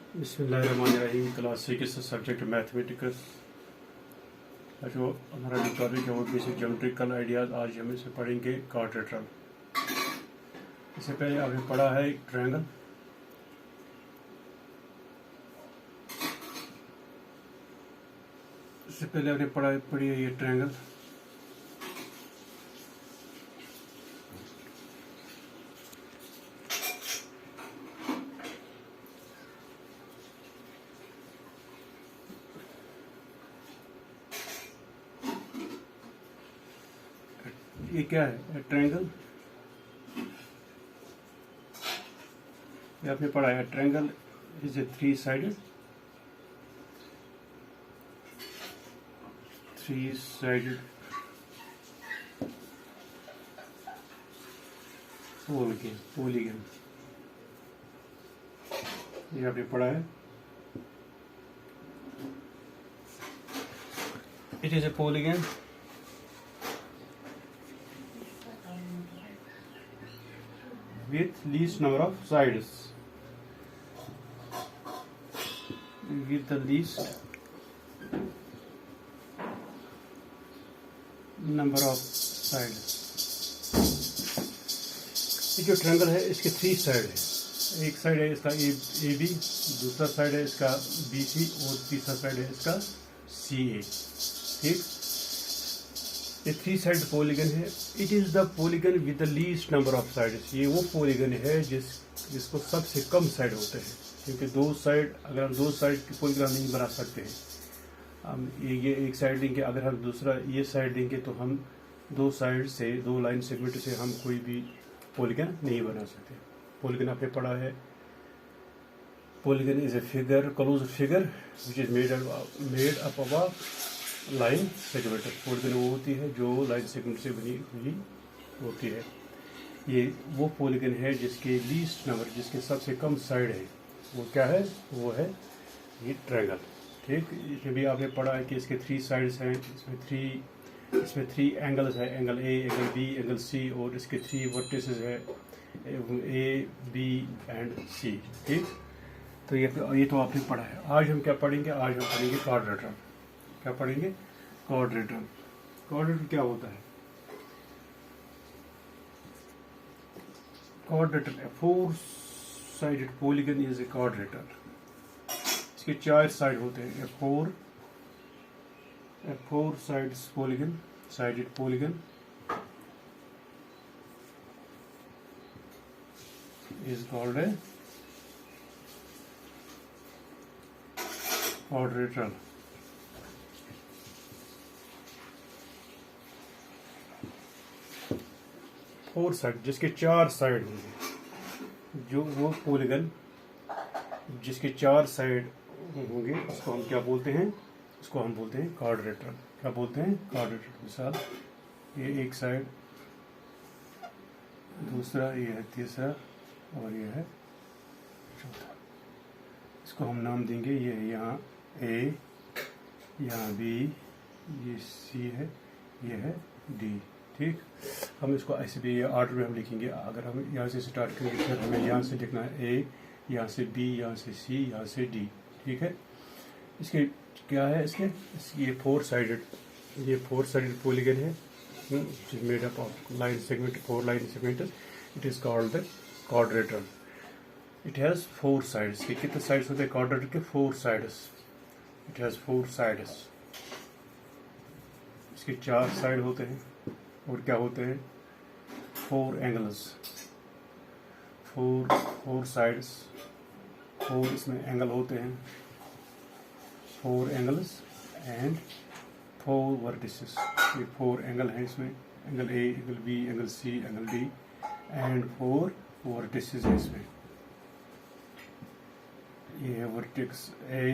बिस्मिल्लाहिर्रहमानिर्रहीम। Class 6 subject mathematics. जो हमारा जो टॉपिक है वो बेसिक ज्योमेट्रिकल आइडियाज़। आज हम इसे पढ़ेंगे क्वाड्रेट्रल। इससे पहले आपने पढ़ा है ट्रायंगल। इससे पहले आपने पढ़ी है ये ट्रायंगल। ये क्या है? ट्रायंगल। ये आपने पढ़ा है triangle is a three sided polygon। ये आपने पढ़ा है। It is a polygon with least number of sides, with the least number of sides। ये जो ट्रायंगल है इसके थ्री साइड है। एक साइड है इसका ए बी, दूसरा साइड है इसका बी सी और तीसरा साइड है इसका सी ए। ठीक, ये थ्री साइड पॉलीगन है। It is the polygon with the least number of sides. ये वो पॉलीगन है जिसको सबसे कम साइड होते हैं, क्योंकि दो साइड, अगर हम दो साइड की पॉलीगन नहीं बना सकते हैं। हम ये एक साइड देंगे, अगर हम दूसरा ये साइड देंगे तो हम दो साइड से, दो लाइन सेगमेंट से हम कोई भी पॉलीगन नहीं बना सकते। पॉलीगन आपने पढ़ा है, polygon is a figure, closed figure which is made up of line segment. Polygon वो होती है जो लाइन सेगमेंट से बनी हुई होती है। ये वो पॉलीगन है जिसके लीस्ट नंबर, जिसके सबसे कम साइड है, वो क्या है? वो है ये ट्रायंगल। ठीक, इसमें भी आपने पढ़ा है कि इसके थ्री साइड्स हैं। इसमें थ्री एंगल्स है, angle A, angle B, angle C, और इसके थ्री वर्टिसेस है, ए बी एंड सी। ठीक, तो ये तो आपने पढ़ा है। आज हम क्या पढ़ेंगे? आज हम पढ़ेंगे क्वाड्रेट्रल। क्या पढ़ेंगे? क्वाड्रेट्रल। क्वाड्रेट्रल क्या होता है? Quadrilateral, four sided polygon is a quadrilateral. इसके चार साइड होते हैं। Four sides polygon, sided polygon is called a quadrilateral। Four side, जिसके चार साइड होंगे, जो वो पॉलीगन जिसके चार साइड होंगे उसको हम क्या बोलते हैं? उसको हम बोलते हैं क्वाड्रिलेटरल। क्या बोलते हैं? क्वाड्रिलेटरल। मिसाल, ये एक साइड, दूसरा ये है तीसरा, और ये है चौथा। इसको हम नाम देंगे, ये है यहाँ ए, यहाँ बी, ये सी है, ये है डी। ठीक, हम इसको ऐसे भी ऑर्डर में हम लिखेंगे। अगर हम यहाँ से स्टार्ट करेंगे फिर हमें यहाँ से लिखना है ए, यहाँ से बी, यहाँ से सी, यहाँ से डी। ठीक है, इसके क्या है? ये फोर साइडेड पॉलीगन है, made up of line segment, four line segment. It is called the quadrilateral. It has four sides. के कितने साइड्स होते हैं क्वाड्रिलेटरल के? Four sides. It has four sides. इसके चार साइड होते हैं, और क्या होते हैं? Four angles. Four sides, four इसमें एंगल होते हैं, four angles and four vertices. ये फोर एंगल हैं इसमें, angle A, angle B, angle C, angle D, and four vertices है इसमें। ये है vertex A,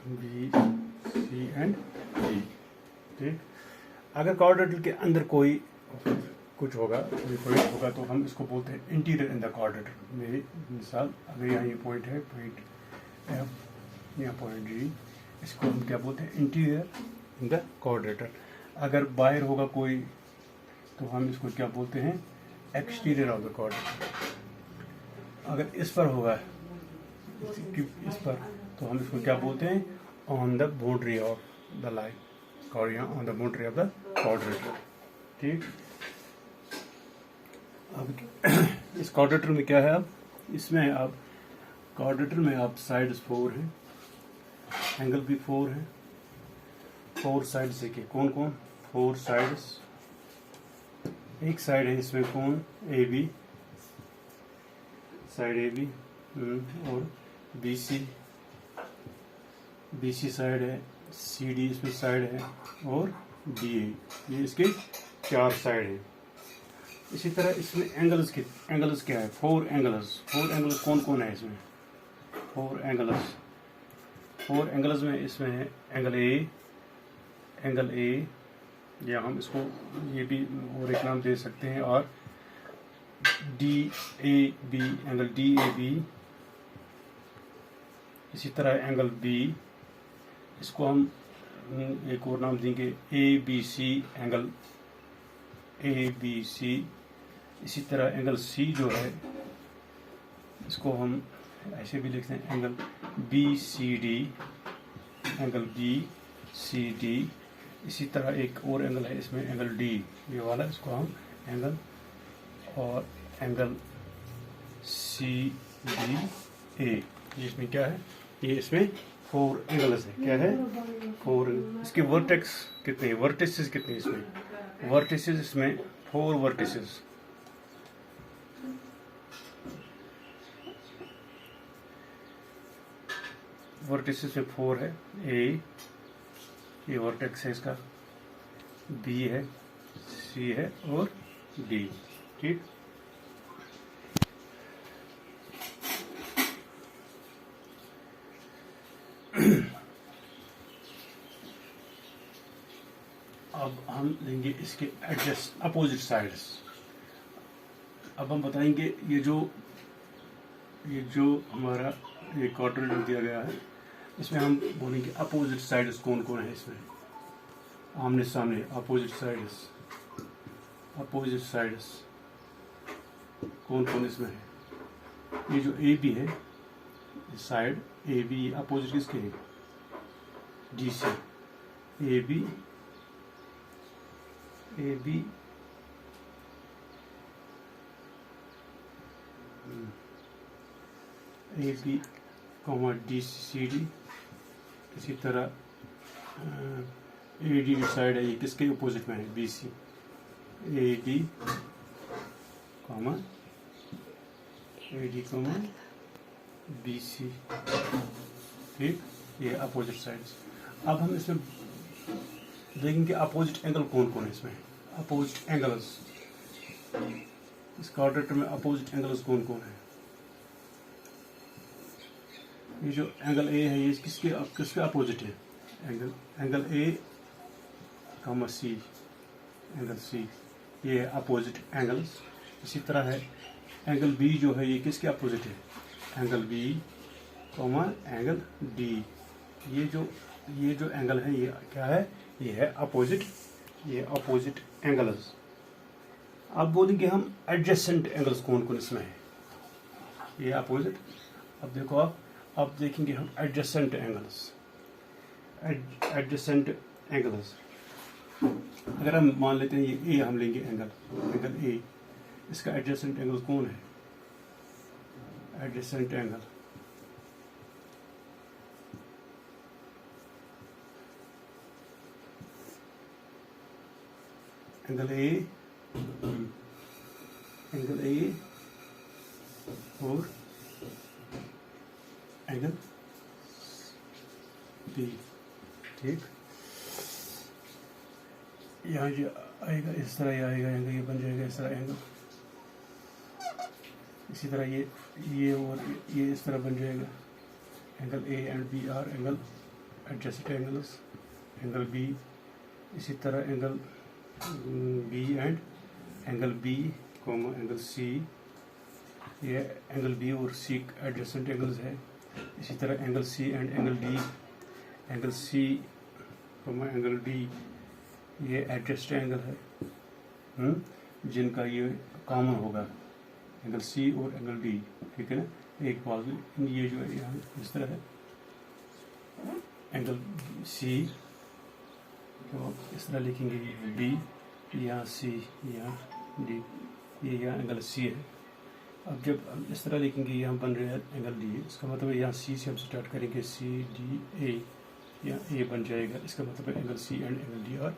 B, C and D. ठीक, अगर क्वाड्रिलेटरल के अंदर कोई कुछ होगा, कोई पॉइंट होगा, तो हम इसको बोलते हैं इंटीरियर इन द क्वाड्रिलेटरल। मेरी मिसाल, अगर यहाँ ये पॉइंट है, पॉइंट एफ, यहाँ पॉइंट जी, इसको हम क्या बोलते हैं? Interior in the quadrilateral. अगर बाहर होगा कोई, तो हम इसको क्या बोलते हैं? Exterior of the quadrilateral. अगर इस पर होगा इस पर, तो हम इसको क्या बोलते हैं, on the boundary of the line, और यहाँ on the boundary of the क्वाड्रेटर। ठीक, अब इस क्वाड्रेटर में क्या है, अब इसमें अब क्वाड्रेटर में अब साइड्स 4 हैं, एंगल भी 4 है, 4 साइड्स है कि कौन कौन, 4 साइड्स, एक साइड है इसमें कौन, A B, side A B, और B C, B C side है, सी डी इसमें साइड है, और डी ए, ये इसके 4 साइड है। इसी तरह इसमें एंगल्स क्या है, 4 एंगल्स कौन कौन है इसमें, 4 एंगल्स में इसमें है एंगल ए, या हम इसको ये भी और एक नाम दे सकते हैं, और D A B, angle D A B. इसी तरह एंगल बी, इसको हम एक और नाम देंगे A B C, angle A B C. इसी तरह एंगल सी जो है, इसको हम ऐसे भी लिखते हैं, angle B C D, angle B C D. इसी तरह एक और एंगल है इसमें, एंगल डी, ये वाला, इसको हम एंगल, और एंगल सी डी ए, इसमें क्या है, ये इसमें 4 एंगल्स है, क्या है 4। इसके वर्टेक्स कितने हैं, वर्टिसेस कितने हैं इसमें, वर्टिसेस इसमें 4 वर्टिसेस, वर्टिसेस में 4 है, ए ये वर्टेक्स है इसका, बी है, सी है, और डी। ठीक, अब हम लेंगे इसके एडजस्ट अपोजिट साइड्स। अब हम बताएंगे ये जो हमारा ये क्वाड्रेंट दिया गया है, इसमें हम बोलेंगे अपोजिट साइड्स कौन कौन है इसमें, आमने सामने अपोजिट साइड्स कौन कौन इसमें है। ये जो ए बी है, साइड ए बी अपोजिट किसके है, डी से, A B comma D C D. इसी तरह ए डी साइड है, ये किसके अपोजिट में है, B C, A D comma B C. ठीक, ये अपोजिट साइड्स। अब हम इसमें देखेंगे अपोजिट एंगल कौन कौन है इसमें, अपोजिट एंगल्स, इस क्वाड्रेटर में अपोजिट एंगल्स कौन कौन है। ये जो एंगल ए है, ये किसके अपोजिट है, angle A comma C, angle C, ये अपोजिट एंगल्स। इसी तरह है एंगल बी जो है, ये किसके अपोजिट है, angle B comma angle D. ये जो एंगल है, ये क्या है, ये है अपोजिट, ये अपोजिट एंगल्स। अब बोलेंगे हम एडजेसेंट एंगल्स कौन कौन इसमें है, ये अपोजिट। अब देखो अब देखेंगे हम एडजेसेंट एंगल्स। अगर हम मान लेते हैं ये ए हम लेंगे एंगल ए, इसका एडजेसेंट एंगल कौन है, एडजेसेंट एंगल ए और एंगल बी। ठीक, यहाँ जो आएगा इस तरह ये आएगा एंगल, ये बन जाएगा इस तरह एंगल। इसी तरह ये और ये इस तरह बन जाएगा, angle A and B are angle adjacent angles, angle B. इसी तरह angle B and angle B comma angle C, ये एंगल बी और सी एडजेसेंट एंगल्स है। इसी तरह angle C and angle D, angle C comma angle D, ये adjacent angle है, जिनका ये कॉमन होगा, एंगल सी और एंगल डी। ठीक है ना, एक पॉजिटिव, ये जो है यहाँ इस तरह है, एंगल सी तो इस तरह लिखेंगे, बी यहाँ सी यहाँ डी, ये यहाँ एंगल सी है। अब जब हम इस तरह लिखेंगे यहाँ बन रहा है एंगल डी, इसका मतलब यहाँ सी से हम स्टार्ट करेंगे, सी डी ए, यहाँ ए बन जाएगा। इसका मतलब angle C and angle D are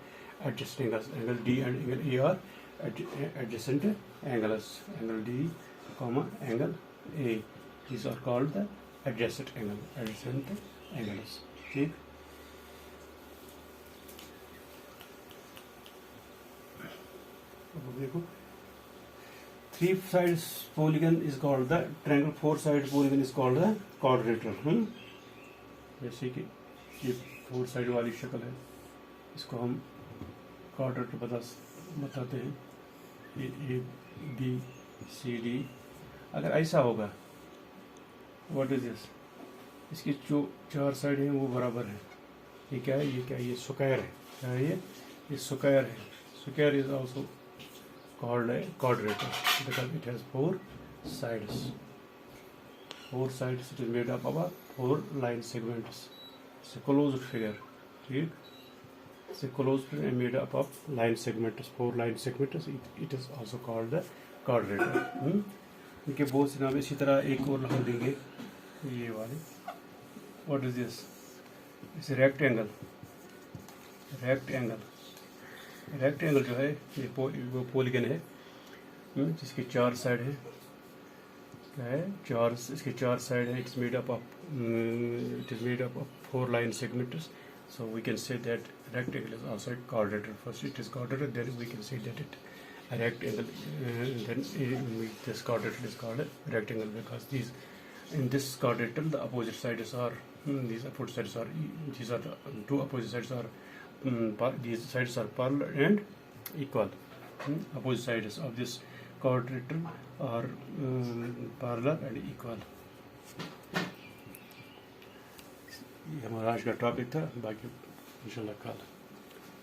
adjacent angles, angle D and angle A are adjacent angles, angle D comma angle A, these are called the adjacent angles। ठीक, अब देखो, 3 sides polygon is called the triangle, 4 sides polygon is called the quadrilateral। जैसे कि ये 4 side वाली शक्ल है, इसको हम क्वाड्रेटर बताते हैं, ए बी सी डी। अगर ऐसा होगा, व्हाट इज दिस, इसकी जो 4 साइड हैं वो बराबर है, ये क्या है, ये क्या है, ये स्क्वायर है, क्या है ये स्क्वायर है। Square is also called a quadrilateral because it has 4 sides. 4 sides, it is made up of 4 line segments. It's a closed figure. ठीक, it's a closed figure made up of line segments, 4 line segments. It is also called the quadrilateral। इनके बहुत से नाम। इसी तरह एक और नाम देंगे, ये वाले, what is this? It's a rectangle। Rectangle जो है ये वो पॉलीगन है, जिसकी 4 साइड है, क्या है, इसके 4 साइड है। It's made up of 4 line segments, so we can say that rectangle is also quadrilateral। First it is quadrilateral, then we can say that it a rectangle, then this quadrilateral is called a rectangle because in this quadrilateral the opposite sides are these are the 2 opposite sides are these sides are parallel and equal। opposite sides of this quadrilateral are parallel and equal। ये हमारा आज का topic था, बाकी इंशाल्लाह कल।